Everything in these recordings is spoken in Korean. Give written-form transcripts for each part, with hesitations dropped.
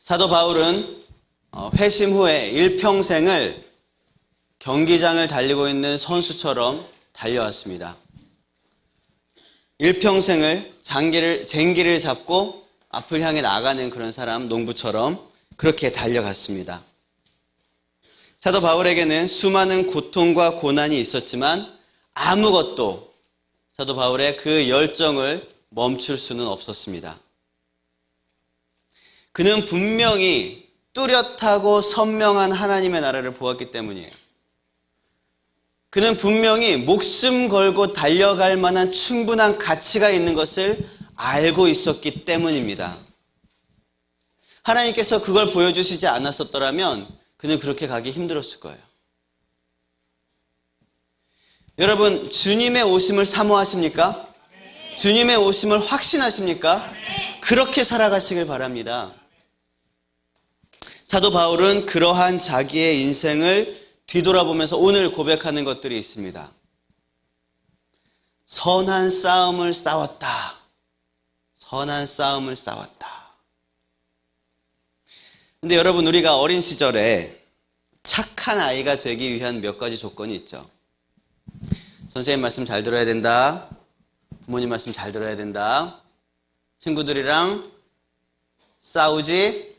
사도 바울은 회심 후에 일평생을 경기장을 달리고 있는 선수처럼 달려왔습니다. 일평생을 쟁기를 잡고 앞을 향해 나가는 그런 사람, 농부처럼 그렇게 달려갔습니다. 사도 바울에게는 수많은 고통과 고난이 있었지만 아무것도 사도 바울의 그 열정을 멈출 수는 없었습니다. 그는 분명히 뚜렷하고 선명한 하나님의 나라를 보았기 때문이에요. 그는 분명히 목숨 걸고 달려갈 만한 충분한 가치가 있는 것을 알고 있었기 때문입니다. 하나님께서 그걸 보여주시지 않았었더라면 그는 그렇게 가기 힘들었을 거예요. 여러분, 주님의 오심을 사모하십니까? 네. 주님의 오심을 확신하십니까? 네. 그렇게 살아가시길 바랍니다. 사도 바울은 그러한 자기의 인생을 뒤돌아보면서 오늘 고백하는 것들이 있습니다. 선한 싸움을 싸웠다. 선한 싸움을 싸웠다. 근데 여러분, 우리가 어린 시절에 착한 아이가 되기 위한 몇 가지 조건이 있죠. 선생님 말씀 잘 들어야 된다. 부모님 말씀 잘 들어야 된다. 친구들이랑 싸우지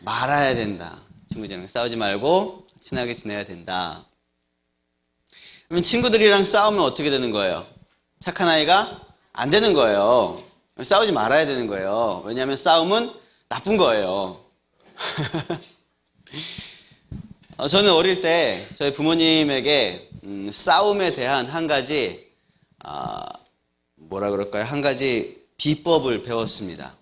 말아야 된다. 친구들이랑 싸우지 말고 친하게 지내야 된다. 그러면 친구들이랑 싸우면 어떻게 되는 거예요? 착한 아이가 안 되는 거예요. 싸우지 말아야 되는 거예요. 왜냐하면 싸움은 나쁜 거예요. 저는 어릴 때 저희 부모님에게 싸움에 대한 한 가지 한 가지 비법을 배웠습니다.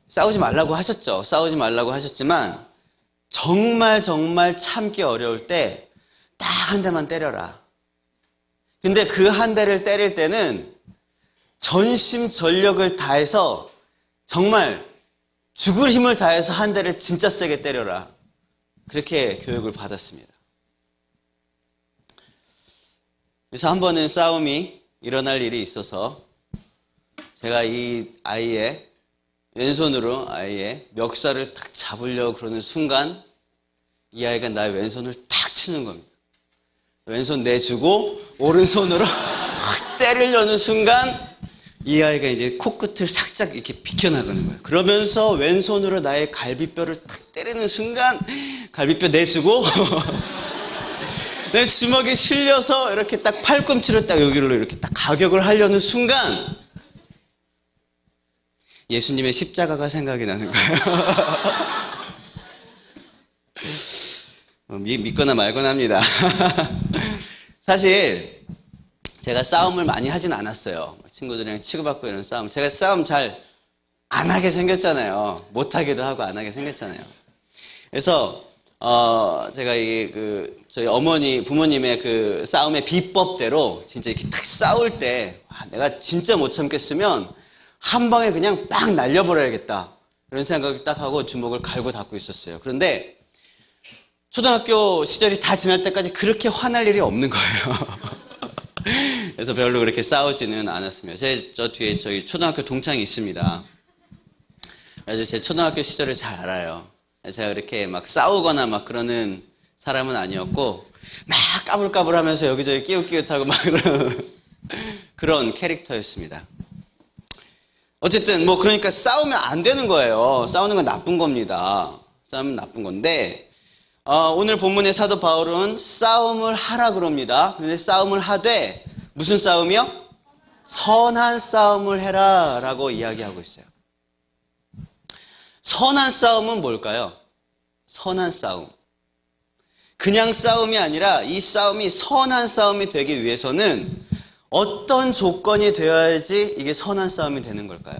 싸우지 말라고 하셨죠. 싸우지 말라고 하셨지만 정말 참기 어려울 때 딱 한 대만 때려라. 근데 그 한 대를 때릴 때는 전심전력을 다해서 정말 죽을 힘을 다해서 한 대를 진짜 세게 때려라. 그렇게 교육을 받았습니다. 그래서 한 번은 싸움이 일어날 일이 있어서 제가 이 아이의 왼손으로 아이의 멱살을 탁 잡으려고 그러는 순간 이 아이가 나의 왼손을 탁 치는 겁니다. 왼손 내주고 오른손으로 확 때리려는 순간 이 아이가 이제 코끝을 살짝 이렇게 비켜나가는 거예요. 그러면서 왼손으로 나의 갈비뼈를 탁 때리는 순간 갈비뼈 내주고 내 주먹에 실려서 이렇게 딱 팔꿈치로 딱 여기로 이렇게 딱 가격을 하려는 순간 예수님의 십자가가 생각이 나는 거예요. 믿거나 말거나 합니다. 사실 제가 싸움을 많이 하진 않았어요. 친구들이랑 치고받고 이런 싸움. 제가 싸움 잘 안 하게 생겼잖아요. 못하기도 하고 안 하게 생겼잖아요. 그래서 제가 저희 부모님의 그 싸움의 비법대로 진짜 이렇게 탁 싸울 때 내가 진짜 못 참겠으면 한 방에 그냥 빵 날려버려야겠다. 이런 생각을 딱 하고 주먹을 갈고 닫고 있었어요. 그런데 초등학교 시절이 다 지날 때까지 그렇게 화날 일이 없는 거예요. 그래서 별로 그렇게 싸우지는 않았습니다. 저 뒤에 저희 초등학교 동창이 있습니다. 그래서 제 초등학교 시절을 잘 알아요. 제가 그렇게 막 싸우거나 막 그러는 사람은 아니었고 막 까불까불하면서 여기저기 끼웃끼웃하고 막 그런 캐릭터였습니다. 어쨌든 그러니까 싸우면 안 되는 거예요. 싸우는 건 나쁜 겁니다. 싸우면 나쁜 건데 오늘 본문의 사도 바울은 싸움을 하라 그럽니다. 그런데 싸움을 하되 무슨 싸움이요? 선한 싸움을 해라 라고 이야기하고 있어요. 선한 싸움은 뭘까요? 선한 싸움. 그냥 싸움이 아니라 이 싸움이 선한 싸움이 되기 위해서는 어떤 조건이 되어야지 이게 선한 싸움이 되는 걸까요?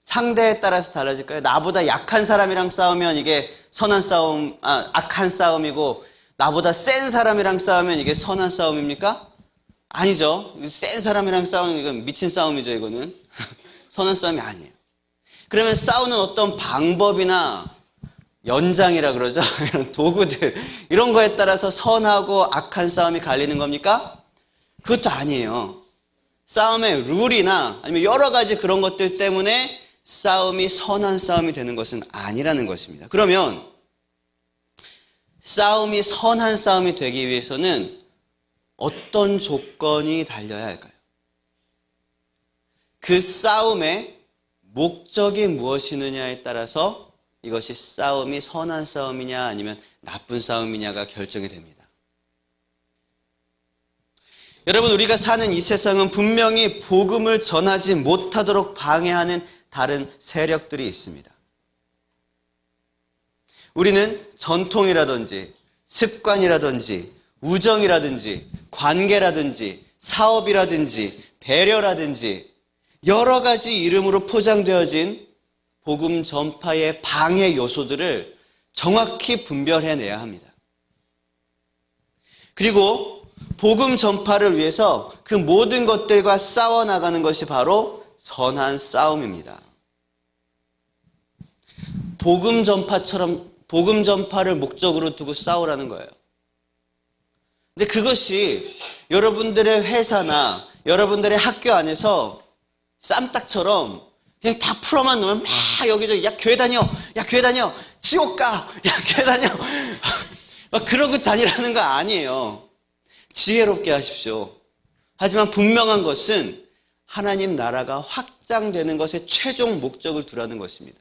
상대에 따라서 달라질까요? 나보다 약한 사람이랑 싸우면 이게 선한 싸움, 악한 싸움이고 나보다 센 사람이랑 싸우면 이게 선한 싸움입니까? 아니죠. 센 사람이랑 싸우는 이건 미친 싸움이죠. 이거는 선한 싸움이 아니에요. 그러면 싸우는 어떤 방법이나 연장이라 그러죠. 이런 도구들 이런 거에 따라서 선하고 악한 싸움이 갈리는 겁니까? 그것도 아니에요. 싸움의 룰이나 아니면 여러 가지 그런 것들 때문에 싸움이 선한 싸움이 되는 것은 아니라는 것입니다. 그러면 싸움이 선한 싸움이 되기 위해서는 어떤 조건이 달려야 할까요? 그 싸움의 목적이 무엇이느냐에 따라서 이것이 싸움이 선한 싸움이냐 아니면 나쁜 싸움이냐가 결정이 됩니다. 여러분, 우리가 사는 이 세상은 분명히 복음을 전하지 못하도록 방해하는 다른 세력들이 있습니다. 우리는 전통이라든지 습관이라든지 우정이라든지 관계라든지 사업이라든지 배려라든지 여러 가지 이름으로 포장되어진 복음 전파의 방해 요소들을 정확히 분별해내야 합니다. 그리고 복음 전파를 위해서 그 모든 것들과 싸워나가는 것이 바로 선한 싸움입니다. 복음 전파를 목적으로 두고 싸우라는 거예요. 근데 그것이 여러분들의 회사나 여러분들의 학교 안에서 쌈딱처럼 그냥 다 풀어만 놓으면 막 여기저기 야 교회 다녀, 야 교회 다녀, 지옥 가, 야 교회 다녀 막 그러고 다니라는 거 아니에요. 지혜롭게 하십시오. 하지만 분명한 것은 하나님 나라가 확장되는 것에 최종 목적을 두라는 것입니다.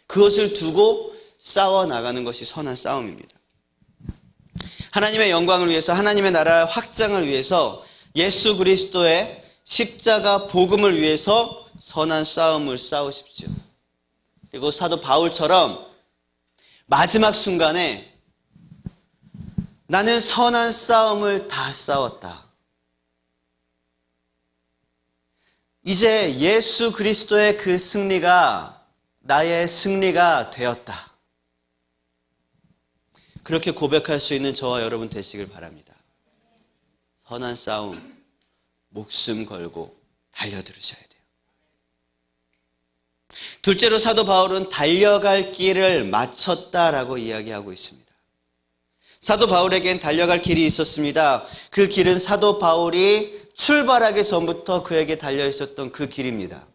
그것을 두고 싸워나가는 것이 선한 싸움입니다. 하나님의 영광을 위해서, 하나님의 나라의 확장을 위해서, 예수 그리스도의 십자가 복음을 위해서 선한 싸움을 싸우십시오. 그리고 사도 바울처럼 마지막 순간에 나는 선한 싸움을 다 싸웠다. 이제 예수 그리스도의 그 승리가 나의 승리가 되었다. 그렇게 고백할 수 있는 저와 여러분 되시길 바랍니다. 선한 싸움, 목숨 걸고 달려들으셔야 돼요. 둘째로 사도 바울은 달려갈 길을 마쳤다라고 이야기하고 있습니다. 사도 바울에겐 달려갈 길이 있었습니다. 그 길은 사도 바울이 출발하기 전부터 그에게 달려 있었던 그 길입니다.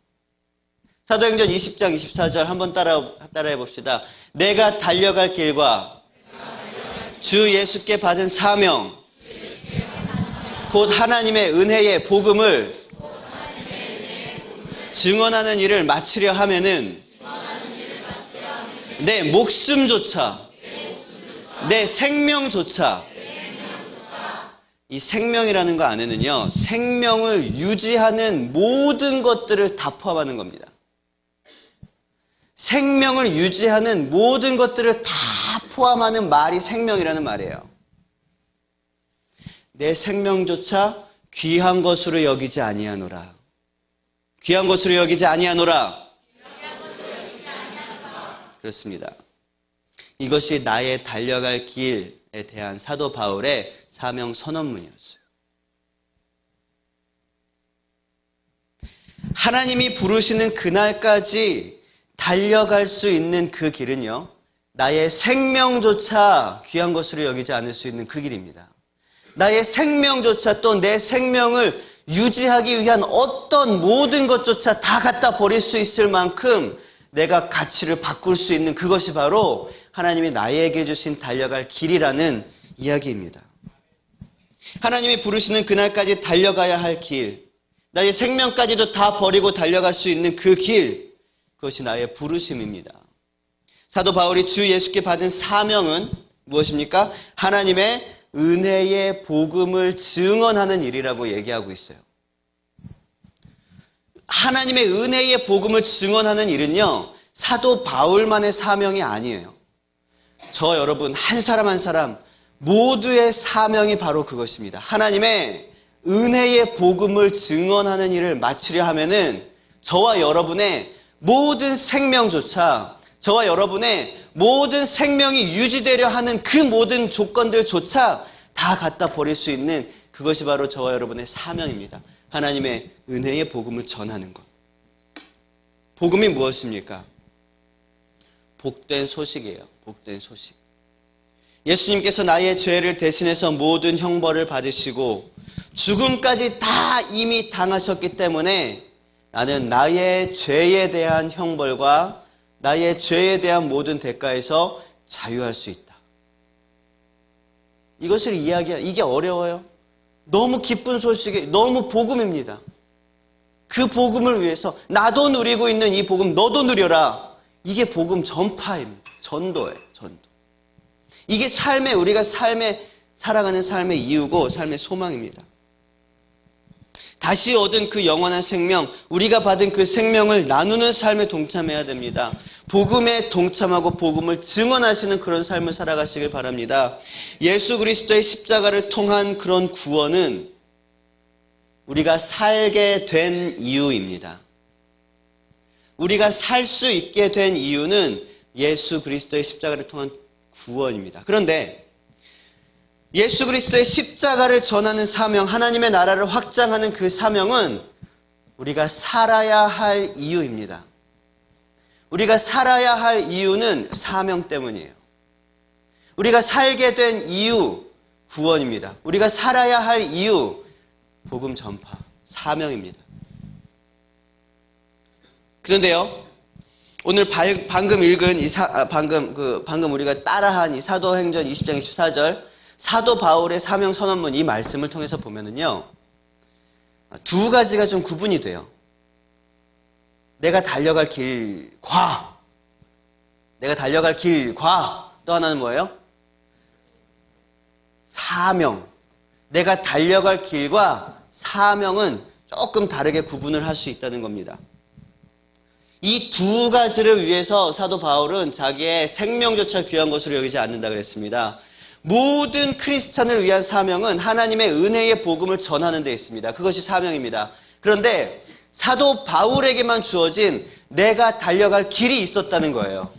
사도행전 20장 24절 한번 따라해 봅시다. 내가 달려갈 길과 주 예수께 받은 사명 곧 하나님의 은혜의 복음을 증언하는 일을 마치려 하면은 내 목숨조차 내 생명조차 이 생명이라는 거 안에는요 생명을 유지하는 모든 것들을 다 포함하는 겁니다. 생명을 유지하는 모든 것들을 다 포함하는 말이 생명이라는 말이에요. 내 생명조차 귀한 것으로 여기지 아니하노라. 귀한 것으로 여기지 아니하노라. 그렇습니다. 이것이 나의 달려갈 길에 대한 사도 바울의 사명 선언문이었어요. 하나님이 부르시는 그날까지 달려갈 수 있는 그 길은요, 나의 생명조차 귀한 것으로 여기지 않을 수 있는 그 길입니다. 나의 생명조차 또 내 생명을 유지하기 위한 어떤 모든 것조차 다 갖다 버릴 수 있을 만큼 내가 가치를 바꿀 수 있는 그것이 바로 하나님이 나에게 주신 달려갈 길이라는 이야기입니다. 하나님이 부르시는 그날까지 달려가야 할 길, 나의 생명까지도 다 버리고 달려갈 수 있는 그 길, 그것이 나의 부르심입니다. 사도 바울이 주 예수께 받은 사명은 무엇입니까? 하나님의 은혜의 복음을 증언하는 일이라고 얘기하고 있어요. 하나님의 은혜의 복음을 증언하는 일은요, 사도 바울만의 사명이 아니에요. 저 여러분 한 사람 한 사람 모두의 사명이 바로 그것입니다. 하나님의 은혜의 복음을 증언하는 일을 마치려 하면은 저와 여러분의 모든 생명조차, 저와 여러분의 모든 생명이 유지되려 하는 그 모든 조건들조차 다 갖다 버릴 수 있는 그것이 바로 저와 여러분의 사명입니다. 하나님의 은혜의 복음을 전하는 것. 복음이 무엇입니까? 복된 소식이에요. 복된 소식. 예수님께서 나의 죄를 대신해서 모든 형벌을 받으시고 죽음까지 다 이미 당하셨기 때문에 나는 나의 죄에 대한 형벌과 나의 죄에 대한 모든 대가에서 자유할 수 있다. 이것을 이야기하는, 이게 어려워요. 너무 기쁜 소식이, 너무 복음입니다. 그 복음을 위해서 나도 누리고 있는 이 복음 너도 누려라. 이게 복음 전파입니다. 전도예요. 전도. 이게 우리가 살아가는 삶의 이유고 삶의 소망입니다. 다시 얻은 그 영원한 생명, 우리가 받은 그 생명을 나누는 삶에 동참해야 됩니다. 복음에 동참하고 복음을 증언하시는 그런 삶을 살아가시길 바랍니다. 예수 그리스도의 십자가를 통한 그런 구원은 우리가 살게 된 이유입니다. 우리가 살 수 있게 된 이유는 예수 그리스도의 십자가를 통한 구원입니다. 그런데 예수 그리스도의 십자가를 전하는 사명, 하나님의 나라를 확장하는 그 사명은 우리가 살아야 할 이유입니다. 우리가 살아야 할 이유는 사명 때문이에요. 우리가 살게 된 이유, 구원입니다. 우리가 살아야 할 이유, 복음 전파, 사명입니다. 그런데요, 오늘 방금 읽은 방금 우리가 따라한 이 사도행전 20장 24절 사도 바울의 사명 선언문 이 말씀을 통해서 보면은요, 두 가지가 좀 구분이 돼요. 내가 달려갈 길과 또 하나는 뭐예요? 사명. 내가 달려갈 길과 사명은 조금 다르게 구분을 할 수 있다는 겁니다. 이 두 가지를 위해서 사도 바울은 자기의 생명조차 귀한 것으로 여기지 않는다 그랬습니다. 모든 크리스찬을 위한 사명은 하나님의 은혜의 복음을 전하는 데 있습니다. 그것이 사명입니다. 그런데 사도 바울에게만 주어진 내가 달려갈 길이 있었다는 거예요.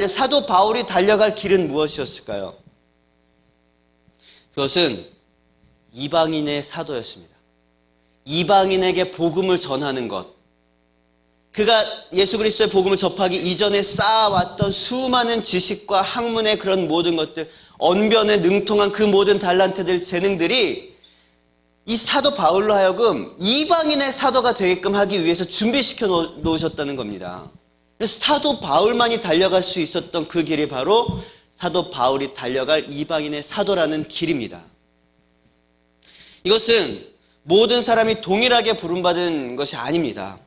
사도 바울이 달려갈 길은 무엇이었을까요? 그것은 이방인의 사도였습니다. 이방인에게 복음을 전하는 것. 그가 예수 그리스도의 복음을 접하기 이전에 쌓아왔던 수많은 지식과 학문의 그런 모든 것들, 언변에 능통한 그 모든 달란트들, 재능들이 이 사도 바울로 하여금 이방인의 사도가 되게끔 하기 위해서 준비시켜 놓으셨다는 겁니다. 그래서 사도 바울만이 달려갈 수 있었던 그 길이 바로 사도 바울이 달려갈 이방인의 사도라는 길입니다. 이것은 모든 사람이 동일하게 부름받은 것이 아닙니다.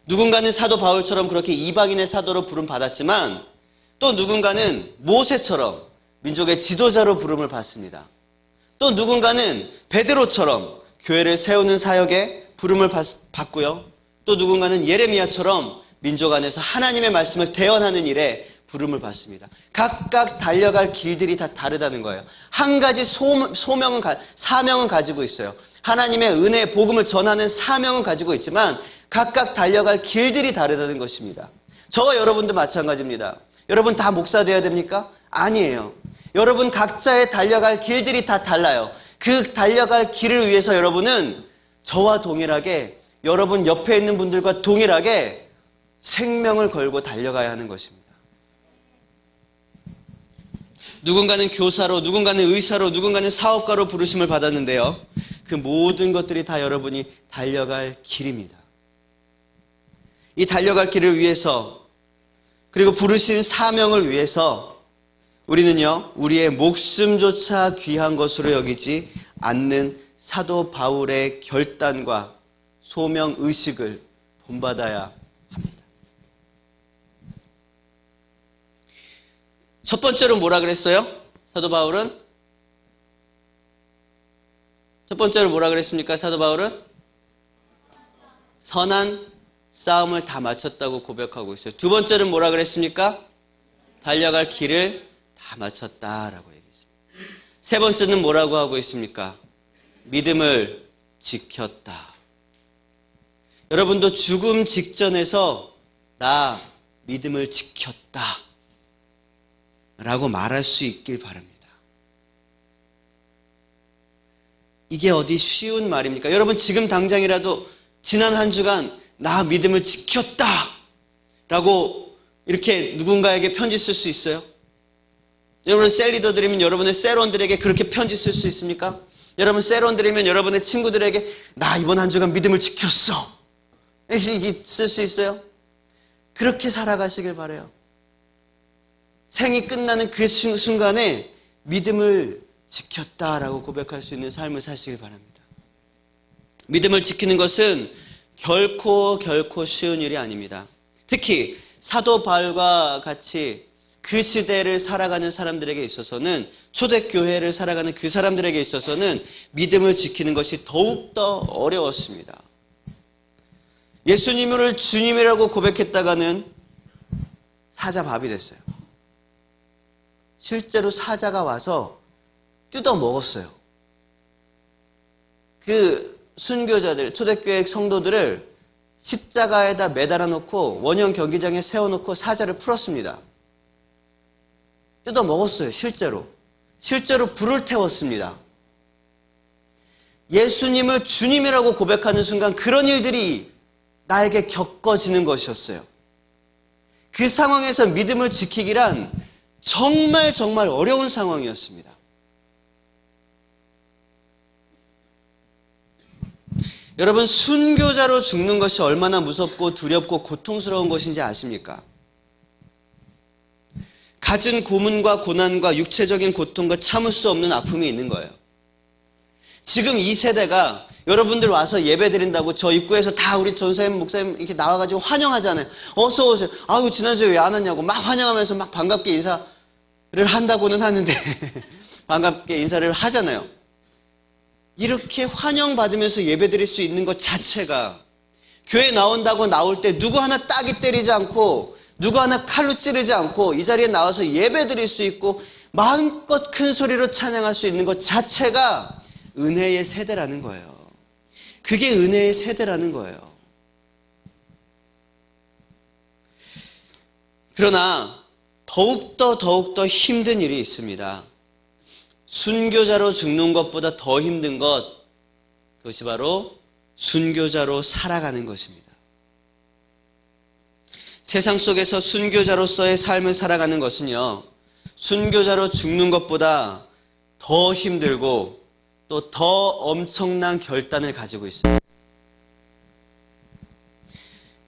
누군가는 사도 바울처럼 그렇게 이방인의 사도로 부름받았지만 또 누군가는 모세처럼 민족의 지도자로 부름을 받습니다. 또 누군가는 베드로처럼 교회를 세우는 사역에 부름을 받고요. 또 누군가는 예레미야처럼 민족 안에서 하나님의 말씀을 대언하는 일에 부름을 받습니다. 각각 달려갈 길들이 다 다르다는 거예요. 한 가지 사명은 가지고 있어요. 하나님의 은혜의 복음을 전하는 사명은 가지고 있지만 각각 달려갈 길들이 다르다는 것입니다. 저와 여러분도 마찬가지입니다. 여러분 다 목사 돼야 됩니까? 아니에요. 여러분 각자의 달려갈 길들이 다 달라요. 그 달려갈 길을 위해서 여러분은 저와 동일하게, 여러분 옆에 있는 분들과 동일하게 생명을 걸고 달려가야 하는 것입니다. 누군가는 교사로, 누군가는 의사로, 누군가는 사업가로 부르심을 받았는데요. 그 모든 것들이 다 여러분이 달려갈 길입니다. 이 달려갈 길을 위해서, 그리고 부르신 사명을 위해서 우리는요, 우리의 목숨조차 귀한 것으로 여기지 않는 사도 바울의 결단과 소명 의식을 본받아야 합니다. 첫 번째로 뭐라 그랬어요? 사도 바울은? 첫 번째로 뭐라 그랬습니까? 사도 바울은? 선한 싸움을 다 마쳤다고 고백하고 있어요. 두 번째는 뭐라 그랬습니까? 달려갈 길을 다 마쳤다라고 얘기했습니다. 세 번째는 뭐라고 하고 있습니까? 믿음을 지켰다. 여러분도 죽음 직전에서 나 믿음을 지켰다 라고 말할 수 있길 바랍니다. 이게 어디 쉬운 말입니까? 여러분 지금 당장이라도 지난 한 주간 나 믿음을 지켰다 라고 이렇게 누군가에게 편지 쓸 수 있어요? 여러분 셀 리더들이면 여러분의 셀원들에게 그렇게 편지 쓸 수 있습니까? 여러분 세론 드리면 여러분의 친구들에게 나 이번 한 주간 믿음을 지켰어. 쓸 수 있어요? 그렇게 살아가시길 바라요. 생이 끝나는 그 순간에 믿음을 지켰다라고 고백할 수 있는 삶을 사시길 바랍니다. 믿음을 지키는 것은 결코 쉬운 일이 아닙니다. 특히 사도 바울과 같이 그 시대를 살아가는 사람들에게 있어서는, 초대교회를 살아가는 그 사람들에게 있어서는 믿음을 지키는 것이 더욱더 어려웠습니다. 예수님을 주님이라고 고백했다가는 사자 밥이 됐어요. 실제로 사자가 와서 뜯어 먹었어요. 그 순교자들, 초대교회 성도들을 십자가에다 매달아 놓고 원형 경기장에 세워놓고 사자를 풀었습니다. 뜯어 먹었어요. 실제로 불을 태웠습니다. 예수님을 주님이라고 고백하는 순간 그런 일들이 나에게 겪어지는 것이었어요. 그 상황에서 믿음을 지키기란 정말 어려운 상황이었습니다. 여러분, 순교자로 죽는 것이 얼마나 무섭고 두렵고 고통스러운 것인지 아십니까? 갖은 고문과 고난과 육체적인 고통과 참을 수 없는 아픔이 있는 거예요. 지금 이 세대가 여러분들 와서 예배 드린다고 저 입구에서 다 우리 전사님, 목사님 이렇게 나와가지고 환영하잖아요. 어서 오세요. 아유, 지난주에 왜 안 왔냐고 막 환영하면서 막 반갑게 인사를 한다고는 하는데 반갑게 인사를 하잖아요. 이렇게 환영받으면서 예배 드릴 수 있는 것 자체가, 교회 나온다고 나올 때 누구 하나 따기 때리지 않고 누구 하나 칼로 찌르지 않고 이 자리에 나와서 예배 드릴 수 있고 마음껏 큰 소리로 찬양할 수 있는 것 자체가 은혜의 세대라는 거예요. 그게 은혜의 세대라는 거예요. 그러나 더욱더 힘든 일이 있습니다. 순교자로 죽는 것보다 더 힘든 것, 그것이 바로 순교자로 살아가는 것입니다. 세상 속에서 순교자로서의 삶을 살아가는 것은요, 순교자로 죽는 것보다 더 힘들고 또 더 엄청난 결단을 가지고 있어요.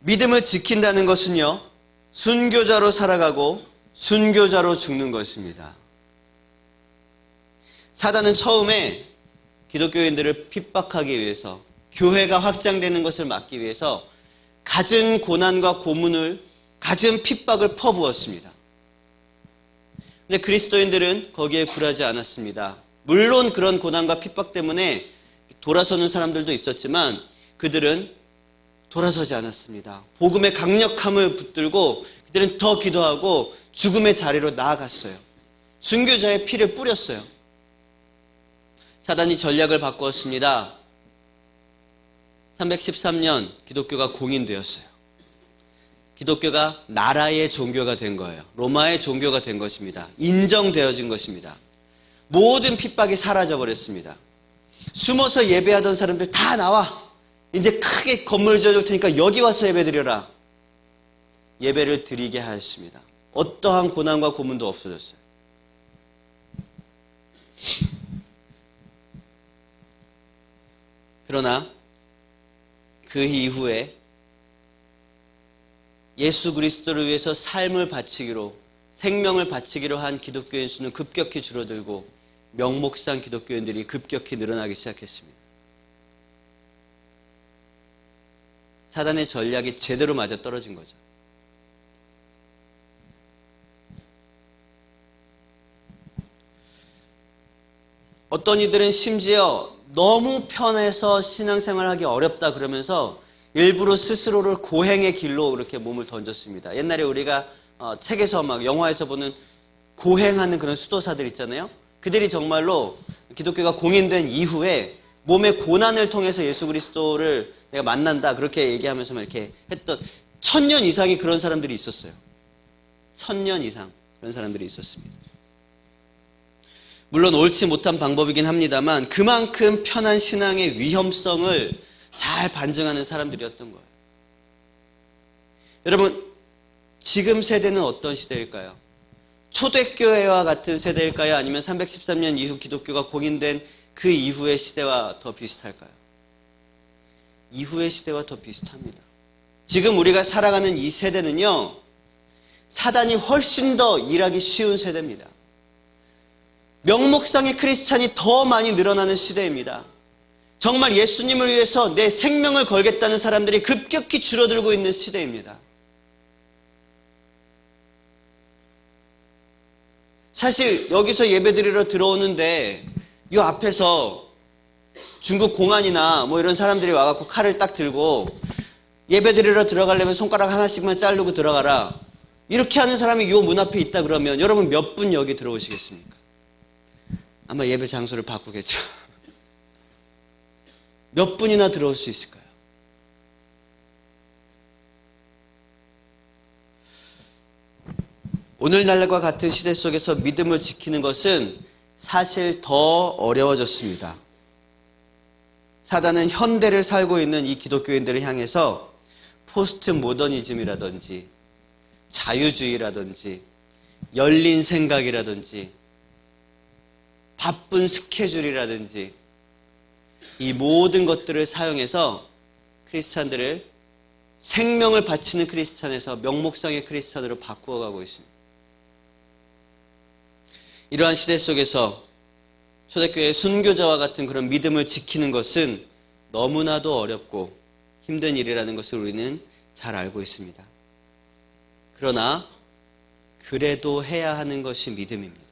믿음을 지킨다는 것은요, 순교자로 살아가고 순교자로 죽는 것입니다. 사단은 처음에 기독교인들을 핍박하기 위해서, 교회가 확장되는 것을 막기 위해서 갖은 고난과 고문을, 갖은 핍박을 퍼부었습니다. 근데 그리스도인들은 거기에 굴하지 않았습니다. 물론 그런 고난과 핍박 때문에 돌아서는 사람들도 있었지만 그들은 돌아서지 않았습니다. 복음의 강력함을 붙들고 그들은 더 기도하고 죽음의 자리로 나아갔어요. 순교자의 피를 뿌렸어요. 사단이 전략을 바꾸었습니다. 313년 기독교가 공인되었어요. 기독교가 나라의 종교가 된 거예요. 로마의 종교가 된 것입니다. 인정되어진 것입니다. 모든 핍박이 사라져버렸습니다. 숨어서 예배하던 사람들 다 나와. 이제 크게 건물 지어줄 테니까 여기 와서 예배드려라. 예배를 드리게 하였습니다. 어떠한 고난과 고문도 없어졌어요. 그러나 그 이후에 예수 그리스도를 위해서 삶을 바치기로, 생명을 바치기로 한 기독교인 수는 급격히 줄어들고 명목상 기독교인들이 급격히 늘어나기 시작했습니다. 사단의 전략이 제대로 맞아 떨어진 거죠. 어떤 이들은 심지어 너무 편해서 신앙생활하기 어렵다 그러면서 일부러 스스로를 고행의 길로 그렇게 몸을 던졌습니다. 옛날에 우리가 책에서 막 영화에서 보는 고행하는 그런 수도사들 있잖아요. 그들이 정말로 기독교가 공인된 이후에 몸의 고난을 통해서 예수 그리스도를 내가 만난다 그렇게 얘기하면서 막 이렇게 했던 1000년 이상이 그런 사람들이 있었어요. 1000년 이상 그런 사람들이 있었습니다. 물론 옳지 못한 방법이긴 합니다만 그만큼 편한 신앙의 위험성을 잘 반증하는 사람들이었던 거예요. 여러분, 지금 세대는 어떤 시대일까요? 초대교회와 같은 세대일까요? 아니면 313년 이후 기독교가 공인된 그 이후의 시대와 더 비슷할까요? 이후의 시대와 더 비슷합니다. 지금 우리가 살아가는 이 세대는요, 사단이 훨씬 더 일하기 쉬운 세대입니다. 명목상의 크리스찬이 더 많이 늘어나는 시대입니다. 정말 예수님을 위해서 내 생명을 걸겠다는 사람들이 급격히 줄어들고 있는 시대입니다. 사실 여기서 예배드리러 들어오는데 이 앞에서 중국 공안이나 뭐 이런 사람들이 와갖고 칼을 딱 들고 예배드리러 들어가려면 손가락 하나씩만 자르고 들어가라, 이렇게 하는 사람이 이 문 앞에 있다 그러면 여러분 몇 분 여기 들어오시겠습니까? 아마 예배 장소를 바꾸겠죠. 몇 분이나 들어올 수 있을까요? 오늘날과 같은 시대 속에서 믿음을 지키는 것은 사실 더 어려워졌습니다. 사단은 현대를 살고 있는 이 기독교인들을 향해서 포스트 모더니즘이라든지 자유주의라든지 열린 생각이라든지 바쁜 스케줄이라든지 이 모든 것들을 사용해서 크리스찬들을 생명을 바치는 크리스찬에서 명목상의 크리스찬으로 바꾸어가고 있습니다. 이러한 시대 속에서 초대교회의 순교자와 같은 그런 믿음을 지키는 것은 너무나도 어렵고 힘든 일이라는 것을 우리는 잘 알고 있습니다. 그러나 그래도 해야 하는 것이 믿음입니다.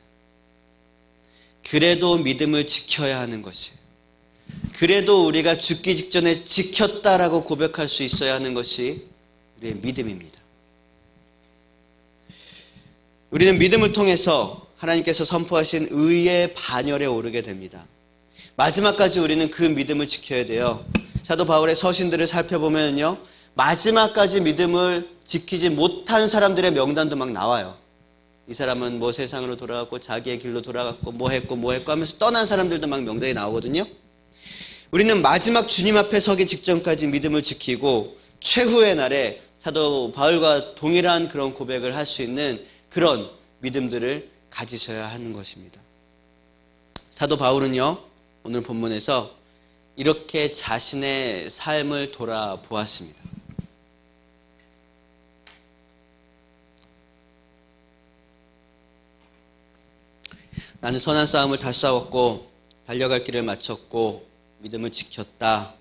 그래도 믿음을 지켜야 하는 것이, 그래도 우리가 죽기 직전에 지켰다라고 고백할 수 있어야 하는 것이 우리의 믿음입니다. 우리는 믿음을 통해서 하나님께서 선포하신 의의 반열에 오르게 됩니다. 마지막까지 우리는 그 믿음을 지켜야 돼요. 사도 바울의 서신들을 살펴보면요, 마지막까지 믿음을 지키지 못한 사람들의 명단도 막 나와요. 이 사람은 뭐 세상으로 돌아갔고 자기의 길로 돌아갔고 뭐 했고 하면서 떠난 사람들도 막 명단이 나오거든요. 우리는 마지막 주님 앞에 서기 직전까지 믿음을 지키고 최후의 날에 사도 바울과 동일한 그런 고백을 할 수 있는 그런 믿음들을 가지셔야 하는 것입니다. 사도 바울은요, 오늘 본문에서 이렇게 자신의 삶을 돌아보았습니다. 나는 선한 싸움을 다 싸웠고 달려갈 길을 마쳤고 믿음을 지켰다.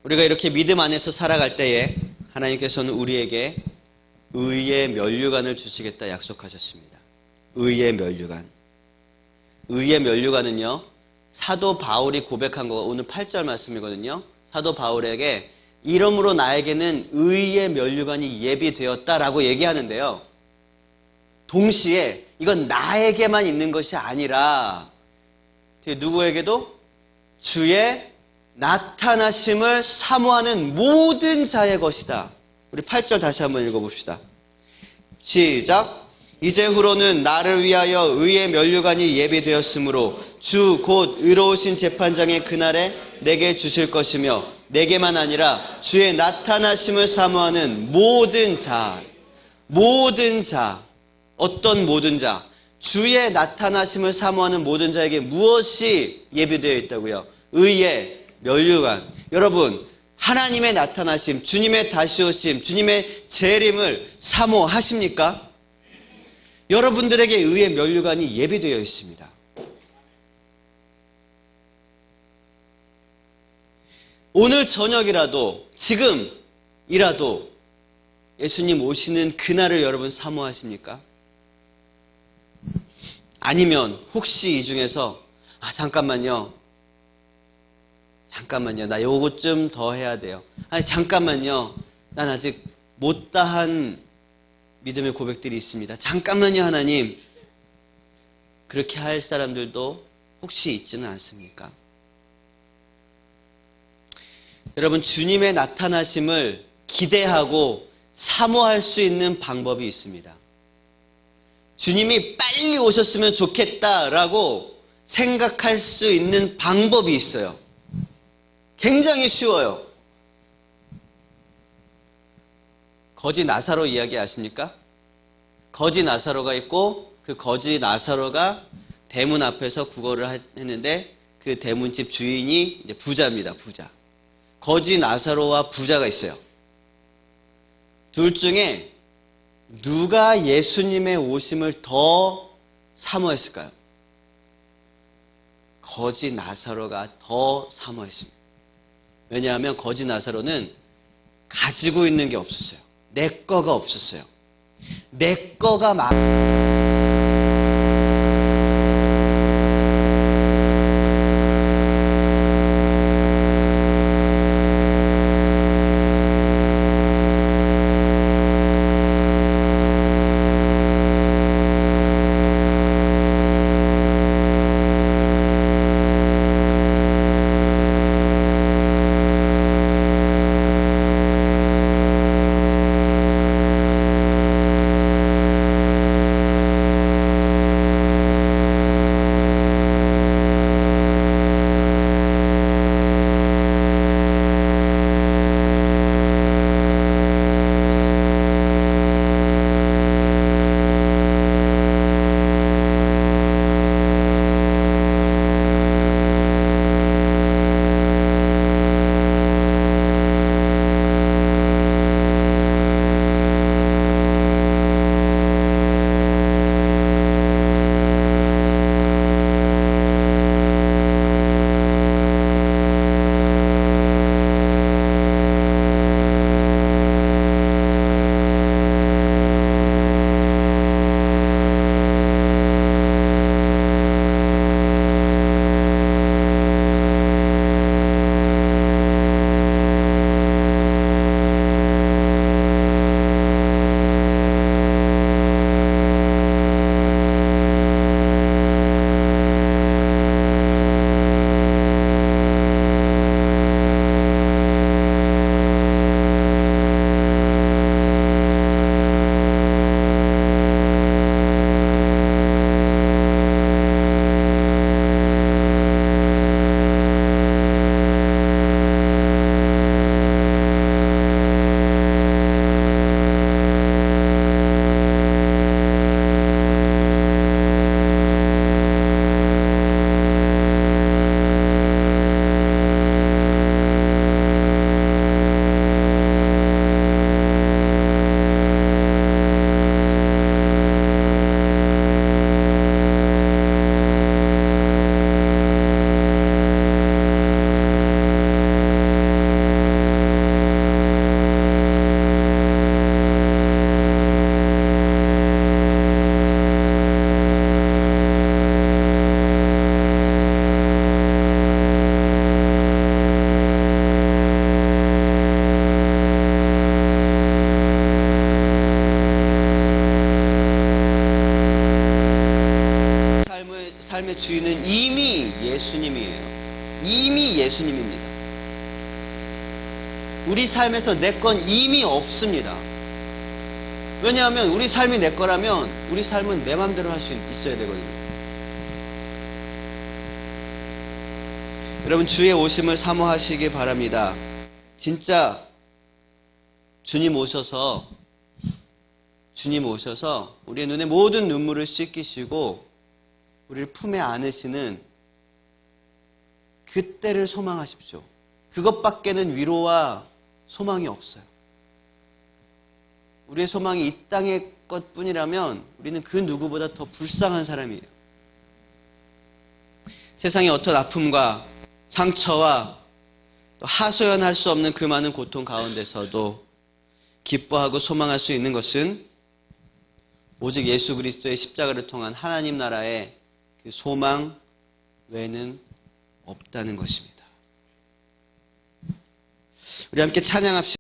우리가 이렇게 믿음 안에서 살아갈 때에 하나님께서는 우리에게 의의 면류관을 주시겠다 약속하셨습니다. 의의 면류관. 의의 면류관은요, 사도 바울이 고백한 거 오늘 8절 말씀이거든요. 사도 바울에게 이러므로 나에게는 의의 면류관이 예비되었다라고 얘기하는데요, 동시에 이건 나에게만 있는 것이 아니라 누구에게도 주의 나타나심을 사모하는 모든 자의 것이다. 우리 8절 다시 한번 읽어봅시다. 시작. 이제후로는 나를 위하여 의의 면류관이 예비되었으므로 주 곧 의로우신 재판장의 그날에 내게 주실 것이며 내게만 아니라 주의 나타나심을 사모하는 모든 자, 어떤 모든 자? 주의 나타나심을 사모하는 모든 자에게 무엇이 예비되어 있다고요? 의의 면류관. 여러분, 하나님의 나타나심, 주님의 다시 오심, 주님의 재림을 사모하십니까? 여러분들에게 의의 면류관이 예비되어 있습니다. 오늘 저녁이라도, 지금이라도 예수님 오시는 그날을 여러분 사모하십니까? 아니면 혹시 이 중에서 잠깐만요, 나 요것 좀 더 해야 돼요. 잠깐만요, 난 아직 못다한 믿음의 고백들이 있습니다. 잠깐만요, 하나님. 그렇게 할 사람들도 혹시 있지는 않습니까? 여러분, 주님의 나타나심을 기대하고 사모할 수 있는 방법이 있습니다. 주님이 빨리 오셨으면 좋겠다라고 생각할 수 있는 방법이 있어요. 굉장히 쉬워요. 거지 나사로 이야기 아십니까? 거지 나사로가 있고 그 거지 나사로가 대문 앞에서 구걸을 했는데 그 대문집 주인이 이제 부자입니다. 부자. 거지 나사로와 부자가 있어요. 둘 중에 누가 예수님의 오심을 더 사모했을까요? 거지 나사로가 더 사모했습니다. 왜냐하면 거지 나사로는 가지고 있는 게 없었어요. 내 거가 없었어요. 내 거가 삶의 주인은 이미 예수님이에요. 이미 예수님입니다. 우리 삶에서 내 건 이미 없습니다. 왜냐하면 우리 삶이 내 거라면 우리 삶은 내 마음대로 할 수 있어야 되거든요. 여러분, 주의 오심을 사모하시기 바랍니다. 진짜 주님 오셔서 우리의 눈에 모든 눈물을 씻기시고 우리를 품에 안으시는 그때를 소망하십시오. 그것밖에는 위로와 소망이 없어요. 우리의 소망이 이 땅의 것뿐이라면 우리는 그 누구보다 더 불쌍한 사람이에요. 세상의 어떤 아픔과 상처와 또 하소연할 수 없는 그 많은 고통 가운데서도 기뻐하고 소망할 수 있는 것은 오직 예수 그리스도의 십자가를 통한 하나님 나라의 그 소망 외에는 없다는 것입니다. 우리 함께 찬양합시다.